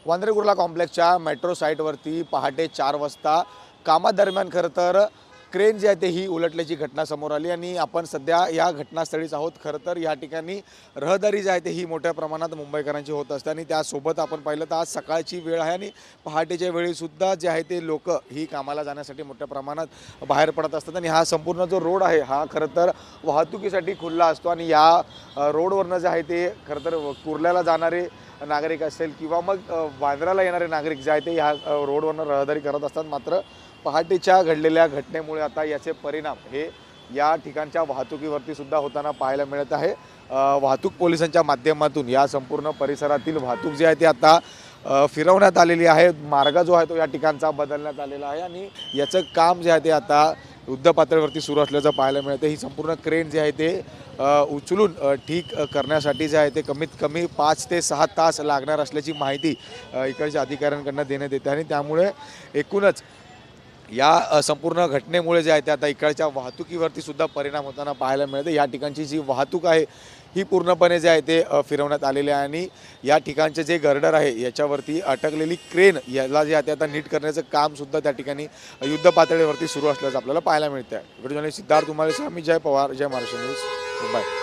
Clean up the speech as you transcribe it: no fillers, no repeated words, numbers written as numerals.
Vandre Kurla कॉम्प्लेक्सच्या metro साईटवरती पहाटे 4 वाजता कामादरम्यान खरं तर क्रेन जी आहे ते ही उलटल्याची घटना समोर आली आणि आपण सध्या या घटनास्थळीच आहोत। खरं तर या ठिकाणी रहदारी जी आहे ते ही मोठ्या प्रमाणात मुंबईकरांची होत असते आणि त्यासोबत आपण पाहिलं तर आज सकाळची वेळ आहे आणि पहाटेच्या वेळीसुद्धा जे आहे ते लोक ही कामाला जाण्यासाठी मोठ्या प्रमाणात बाहेर पडत असतात आणि हा संपूर्ण जो रोड आहे हा खरं तर वाहतुकीसाठी खुला असतो आणि या रोडवरनं जे आहे ते खरं तर कुर्ल्याला जाणारे नागरिक असेल किंवा मग वांद्र्याला येणारे नागरिक जे आहे ते ह्या रोडवरनं रहदारी करत असतात। मात्र पहाटेच्या घडलेल्या घटनेमुळे आता याचे परिणाम हे या ठिकाणच्या वाहतुकीवरती सुद्धा होताना पाहायला मिळत आहे। वाहतूक पोलिसांच्या माध्यमातून या संपूर्ण परिसरातील वाहतूक जी आहे ती आता फिरवण्यात आलेली आहे। मार्ग जो आहे तो या ठिकाणचा बदलण्यात आलेला आहे आणि याचं काम जे आहे ते आता युद्ध पातळीवरती सुरू असल्याचं पाहायला मिळतं। ही संपूर्ण क्रेन जी आहे ते उचलून ठीक करण्यासाठी जे आहे ते कमीत कमी 5 ते 6 तास लागणार असल्याची माहिती इकडच्या अधिकाऱ्यांकडून देण्यात येते आणि त्यामुळे एकूणच या संपूर्ण घटनेमुळे जे आहे ते आता इकडच्या वाहतुकीवरती सुद्धा परिणाम होताना पाहायला मिळते। या ठिकाणची जी वाहतूक आहे ही पूर्णपणे जे आहे ते फिरवण्यात आलेली आहे आणि या ठिकाणचे जे गर्डर आहे याच्यावरती अटकलेली क्रेन याला जे आहे ते आता नीट करण्याचं कामसुद्धा त्या ठिकाणी युद्ध पातळीवरती सुरू असल्याचं आपल्याला पाहायला मिळतं आहे। व्हिडिओ जर्नलिस्ट सिद्धार्थ उमाले, मी जय पवार, जय महाराष्ट्र न्यूज, मुंबई।